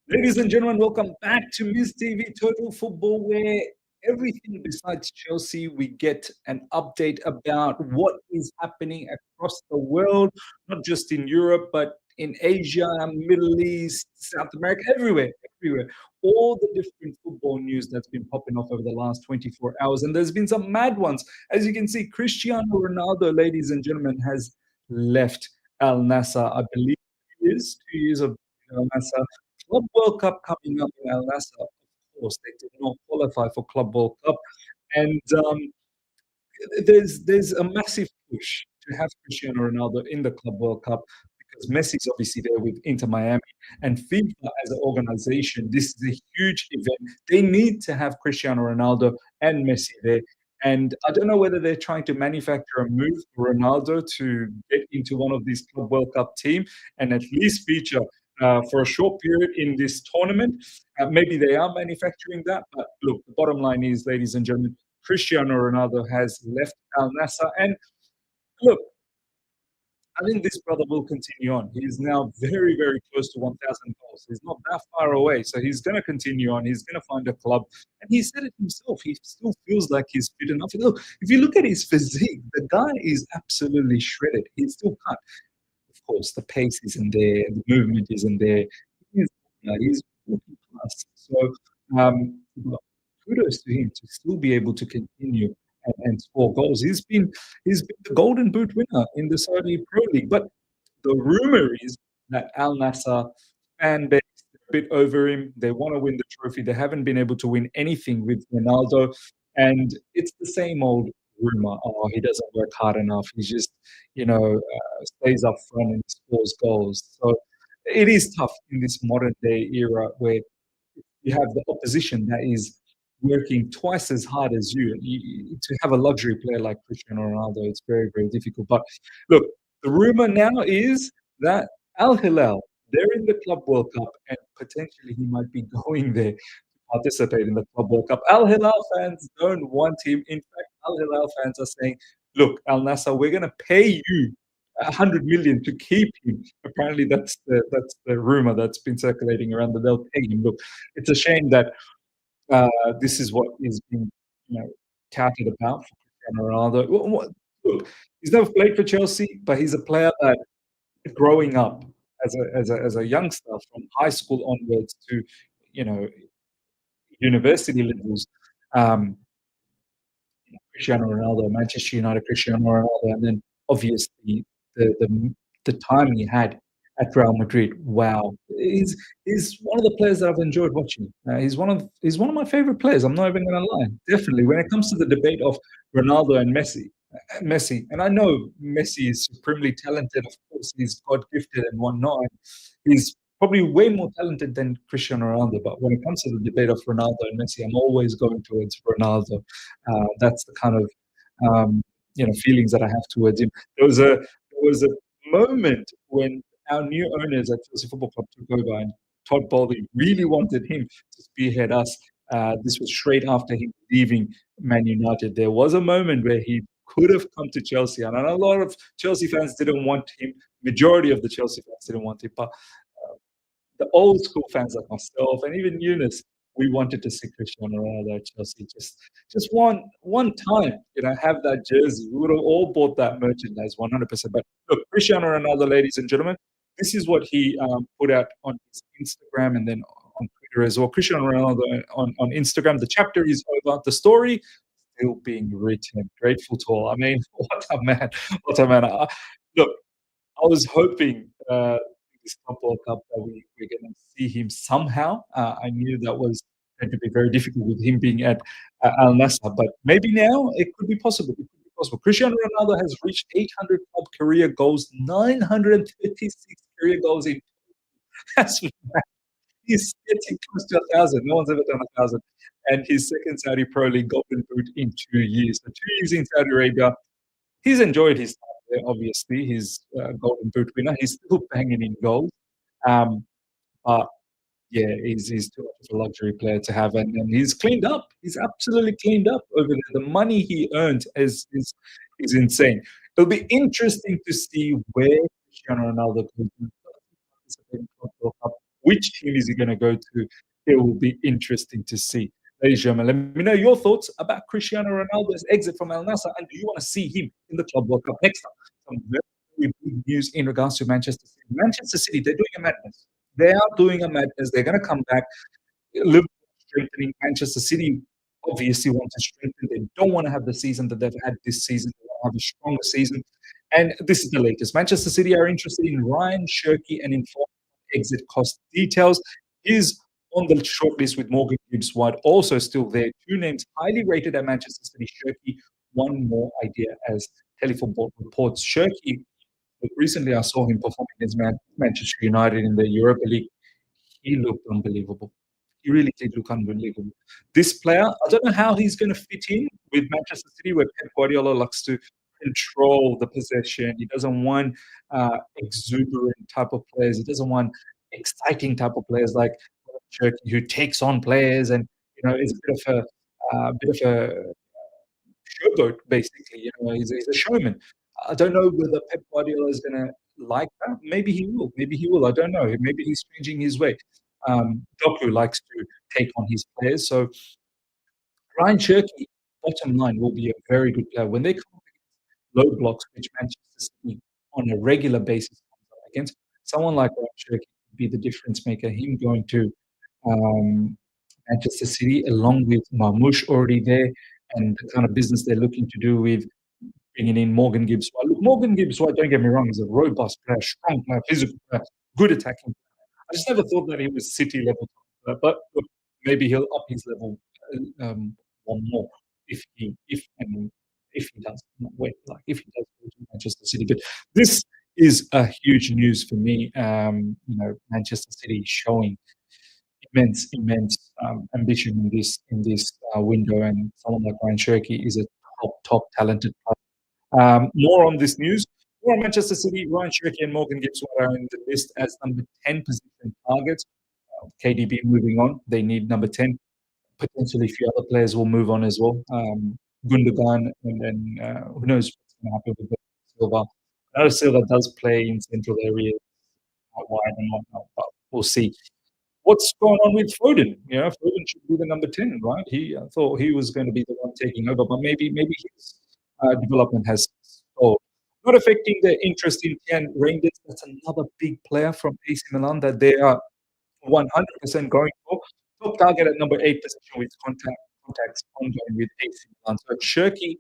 Ladies and gentlemen, welcome back to Miss TV Total Football, where everything besides Chelsea, we get an update about what is happening across the world, not just in Europe, but in Asia, Middle East, South America, everywhere, everywhere. All the different football news that's been popping off over the last 24 hours. And there's been some mad ones. As you can see, Cristiano Ronaldo, ladies and gentlemen, has left Al Nassr, I believe it is 2 years of Al Nassr. Club World Cup coming up in Al Nassr. Of course, they did not qualify for Club World Cup, and there's a massive push to have Cristiano Ronaldo in the Club World Cup because Messi's obviously there with Inter Miami, and FIFA as an organization, this is a huge event. They need to have Cristiano Ronaldo and Messi there. And I don't know whether they're trying to manufacture a move for Ronaldo to get into one of these Club World Cup team and at least feature for a short period in this tournament. Maybe they are manufacturing that, but look, the bottom line is, ladies and gentlemen, Cristiano Ronaldo has left Al Nassr, and look, I think this brother will continue on. He is now very, very close to 1,000 goals. He's not that far away, so he's going to continue on. He's going to find a club, and he said it himself. He still feels like he's fit enough. Look, if you look at his physique, the guy is absolutely shredded. He still can't. Of course, the pace isn't there, the movement isn't there. He's, he's working class. So, kudos to him to still be able to continue and score goals. He's been the Golden Boot winner in the Saudi Pro League. But the rumor is that Al Nassr fan base is a bit over him. They want to win the trophy. They haven't been able to win anything with Ronaldo, and it's the same old rumor. Oh, he doesn't work hard enough. He just, stays up front and scores goals. So it is tough in this modern day era where you have the opposition that is working twice as hard as to have a luxury player like Cristiano Ronaldo, it's very, very difficult. But look, the rumor now is that Al Hilal, they're in the Club World Cup, and potentially he might be going there to participate in the Club World Cup. Al Hilal fans don't want him. In fact, Al Hilal fans are saying, look, Al Nassr, we're going to pay you 100 million to keep him. Apparently, that's the rumor that's been circulating around that they'll pay him. Look, it's a shame that this is what is being, touted about for Cristiano Ronaldo. Look, he's never played for Chelsea, but he's a player that growing up as a youngster from high school onwards to you know university levels. Um, Cristiano Ronaldo, Manchester United, Cristiano Ronaldo, and then obviously the time he had at Real Madrid. Wow, he's one of the players that I've enjoyed watching. He's one of my favorite players. I'm not even going to lie. Definitely, when it comes to the debate of Ronaldo and Messi, and I know Messi is supremely talented. Of course, he's God gifted and whatnot. He's probably way more talented than Cristiano Ronaldo. But when it comes to the debate of Ronaldo and Messi, I'm always going towards Ronaldo. That's the kind of feelings that I have towards him. There was a moment when our new owners at Chelsea Football Club took over, and Todd Bowley really wanted him to spearhead us. This was straight after him leaving Man United. There was a moment where he could have come to Chelsea, and I know a lot of Chelsea fans didn't want him. Majority of the Chelsea fans didn't want him, but the old school fans like myself and even Eunice, we wanted to see Cristiano Ronaldo at Chelsea just one time, have that jersey. We would have all bought that merchandise 100%. But look, Cristiano Ronaldo, ladies and gentlemen, this is what he put out on his Instagram and then on Twitter as well. Cristiano Ronaldo on Instagram. The chapter is over. The story still being written. Grateful to all. I mean, what a man! What a man! Look, I was hoping this World Cup that we're going to see him somehow. I knew that was going to be very difficult with him being at Al Nassr, but maybe now it could be possible. It could be possible. Cristiano Ronaldo has reached 800 club career goals, 936 career goals in. That's he's getting close to 1,000. No one's ever done 1,000. And his second Saudi Pro League Golden Boot in 2 years. So 2 years in Saudi Arabia. He's enjoyed his time there, obviously. He's a Golden Boot winner. He's still banging in goals. But yeah, he's too much of a luxury player to have. And he's cleaned up. He's absolutely cleaned up over there. The money he earned is insane. It'll be interesting to see where Cristiano Ronaldo goes to participate in Club World Cup, which team is he going to go to? It will be interesting to see. Ladies and gentlemen, let me know your thoughts about Cristiano Ronaldo's exit from Al Nassr, and do you want to see him in the Club World Cup next time? Some very big news in regards to Manchester City. Manchester City, they're doing a madness. They are doing a madness. They're going to come back. Liverpool strengthening. Manchester City obviously want to strengthen. They don't want to have the season that they've had this season. They want to have a stronger season. And this is the latest. Manchester City are interested in Rayan Cherki and informed exit cost details. Is on the shortlist with Morgan Gibbs White also still there. Two names highly rated at Manchester City. Cherki, one more idea as Telefootball reports. Cherki, recently I saw him performing against Manchester United in the Europa League. He looked unbelievable. He really did look unbelievable. This player, I don't know how he's going to fit in with Manchester City, where Pep Guardiola likes to control the possession. He doesn't want exuberant type of players. He doesn't want exciting type of players like Cherky, who takes on players and is a bit of a showboat basically. He's a showman. I don't know whether Pep Guardiola is going to like that. Maybe he will. Maybe he will. I don't know. Maybe he's changing his way. Doku likes to take on his players. So Ryan Cherky, bottom line, will be a very good player. When they come up against low blocks, which Manchester City on a regular basis comes up against, someone like Ryan Cherky would be the difference maker. Him going to um, Manchester City, along with Marmoush already there, and the kind of business they're looking to do with bringing in Morgan Gibbs White. Look, Morgan Gibbs White, don't get me wrong, he's a robust player, strong player, physical player, good attacking. I just never thought that he was City level, but look, maybe he'll up his level one more if he does. Not wait, like if he does go to Manchester City. But this is a huge news for me. Manchester City showing immense ambition in this window, and someone like Ryan Cherky is a top talented player. More on this news. More on Manchester City, Ryan Cherky and Morgan Gibbs are in the list as number 10 position targets. KDB moving on. They need number 10. Potentially a few other players will move on as well. Gundogan, and then who knows what's going to happen with Silva. I know Silva does play in central areas, out wide and whatnot, but we'll see. What's going on with Foden? Foden should be the number 10, right? I thought he was going to be the one taking over, but maybe his development has stalled. Not affecting the interest in Tian Rangers. That's another big player from AC Milan that they are 100% going for. Top target at number 8 position with contacts ongoing with AC Milan. So Cherky,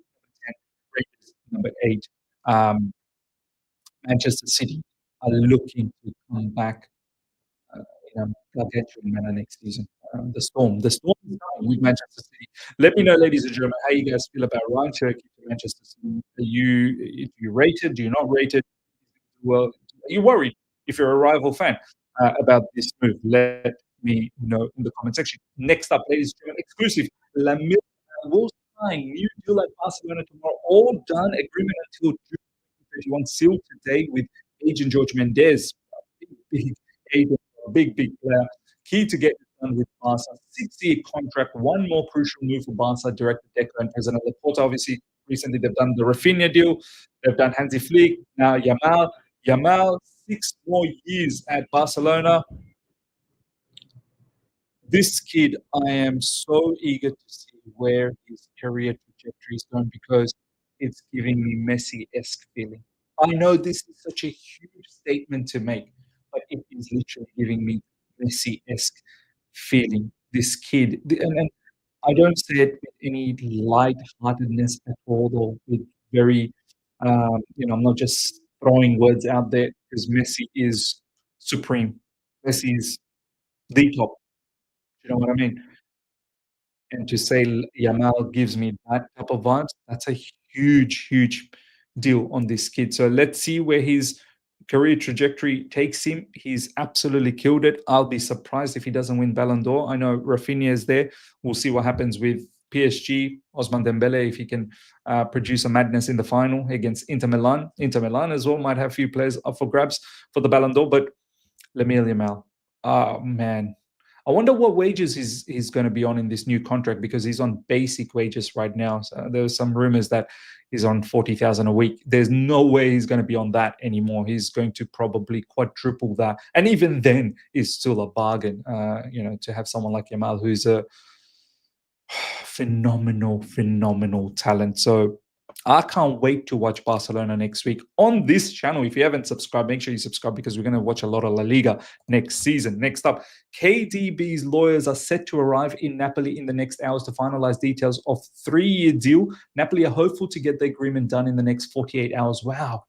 number 10, Rangers, number 8. Manchester City are looking to come back in a gargantuan manner next season. The Storm is down with Manchester City. Let me know, ladies and gentlemen, how you guys feel about Ryan Cherky to Manchester City. Do you rate it? Do you not rate it? Well, are you worried if you're a rival fan about this move? Let me know in the comment section. Next up, ladies and gentlemen, exclusive. Lamine will sign new deal at Barcelona tomorrow. All done. Agreement until June 2031. Sealed today with agent Jorge Mendes. Big agent, big player. Key to get it done with Barca. 6-year contract. One more crucial move for Barca. Director Deco and President Laporta. Obviously, recently they've done the Rafinha deal. They've done Hansi Flick. Now Yamal. Yamal, 6 more years at Barcelona. This kid, I am so eager to see where his career trajectory is going because it's giving me Messi-esque feeling. I know this is such a huge statement to make, but it is literally giving me Messi-esque feeling. This kid, and I don't say it with any light-heartedness at all, or with very, I'm not just throwing words out there because Messi is supreme. Messi is the top. You know what I mean? And to say Yamal gives me that type of vibes, that's a huge deal on this kid. So let's see where his career trajectory takes him. He's absolutely killed it. I'll be surprised if he doesn't win Ballon d'Or. I know Rafinha is there. We'll see what happens with PSG, Osman Dembele, if he can produce a madness in the final against Inter Milan. Inter Milan as well might have a few players up for grabs for the Ballon d'Or, but Lamine Yamal, oh man, I wonder what wages he's going to be on in this new contract, because he's on basic wages right now. So there's some rumors that he's on 40,000 a week. There's no way he's going to be on that anymore. He's going to probably quadruple that, and even then, is still a bargain. To have someone like Yamal, who's a phenomenal talent. So I can't wait to watch Barcelona next week on this channel. If you haven't subscribed, make sure you subscribe, because we're going to watch a lot of La Liga next season. Next up, KDB's lawyers are set to arrive in Napoli in the next hours to finalize details of 3-year deal. Napoli are hopeful to get the agreement done in the next 48 hours. Wow.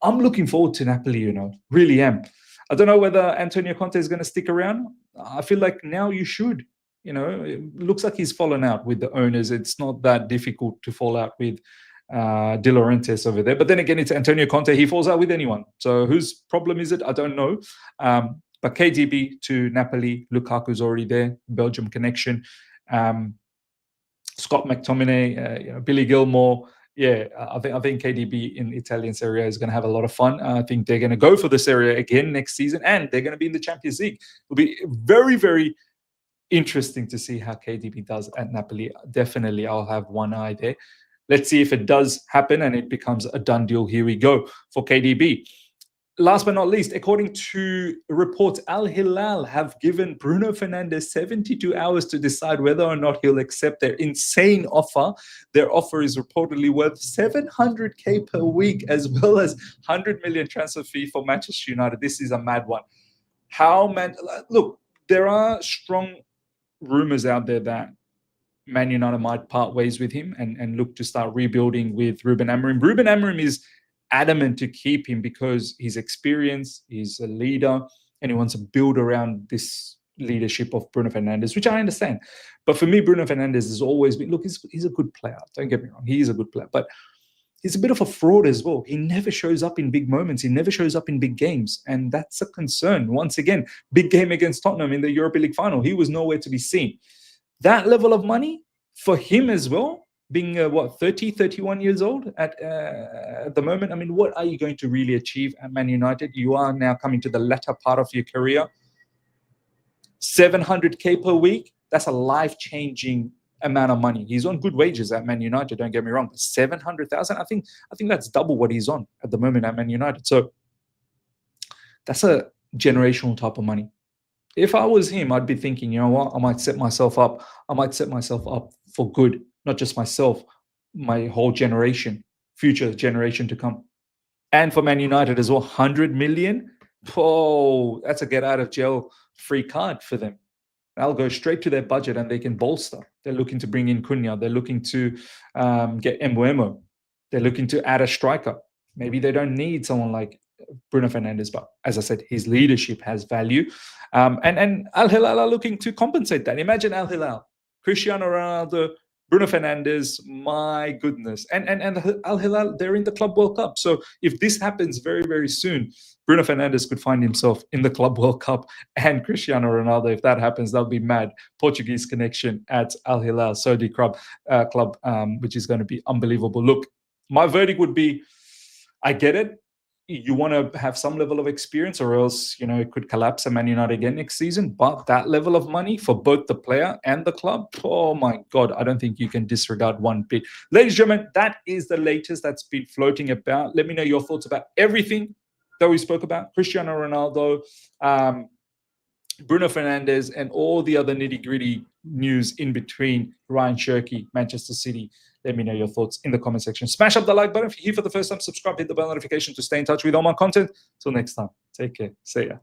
I'm looking forward to Napoli, really am. I don't know whether Antonio Conte is going to stick around. I feel like now you should. It looks like he's fallen out with the owners. It's not that difficult to fall out with De Laurentiis over there. But then again, it's Antonio Conte. He falls out with anyone. So whose problem is it? I don't know. But KDB to Napoli, Lukaku's already there, Belgium connection. Scott McTominay, Billy Gilmore. Yeah, I think KDB in Italian Serie A is going to have a lot of fun. I think they're going to go for the Serie A again next season, and they're going to be in the Champions League. It'll be very, very interesting to see how KDB does at Napoli. Definitely, I'll have one eye there. Let's see if it does happen and it becomes a done deal. Here we go for KDB. Last but not least, according to reports, Al Hilal have given Bruno Fernandez 72 hours to decide whether or not he'll accept their insane offer. Their offer is reportedly worth 700k per week, as well as 100 million transfer fee for Manchester United. This is a mad one. Look, there are strong rumors out there that Man United might part ways with him and look to start rebuilding with Ruben Amorim. Ruben Amorim is adamant to keep him because he's experienced, he's a leader, and he wants to build around this leadership of Bruno Fernandes, which I understand. But for me, Bruno Fernandes has always been, look, he's a good player. Don't get me wrong. He is a good player. But he's a bit of a fraud as well. He never shows up in big moments. He never shows up in big games. And that's a concern. Once again, big game against Tottenham in the Europa League final. He was nowhere to be seen. That level of money for him as well, being 30, 31 years old at the moment. I mean, what are you going to really achieve at Man United? You are now coming to the latter part of your career. 700k per week, that's a life-changing amount of money. He's on good wages at Man United, don't get me wrong, but 700,000, I think that's double what he's on at the moment at Man United. So that's a generational type of money. If I was him, I'd be thinking, you know what, I might set myself up for good, not just myself, my whole generation, future generation to come. And for Man United as well, 100 million, oh, that's a get out of jail free card for them. That'll go straight to their budget and they can bolster. They're looking to bring in Cunha. They're looking to get Mbeumo. They're looking to add a striker. Maybe they don't need someone like Bruno Fernandes, but as I said, his leadership has value. And Al Hilal are looking to compensate that. Imagine Al Hilal, Cristiano Ronaldo, Bruno Fernandes, my goodness. And Al Hilal, they're in the Club World Cup. So if this happens very, very soon, Bruno Fernandes could find himself in the Club World Cup, and Cristiano Ronaldo, if that happens, that'll be mad. Portuguese connection at Al Hilal Saudi club, which is going to be unbelievable. Look, my verdict would be, I get it. You want to have some level of experience, or else, it could collapse at Man United again next season. But that level of money for both the player and the club, oh my God, I don't think you can disregard one bit. Ladies and gentlemen, that is the latest that's been floating about. Let me know your thoughts about everything that we spoke about. Cristiano Ronaldo, Bruno Fernandes, and all the other nitty-gritty news in between. Rayan Cherki, Manchester City. Let me know your thoughts in the comment section. Smash up the like button if you're here for the first time. Subscribe, hit the bell notification to stay in touch with all my content. Till next time, take care. See ya.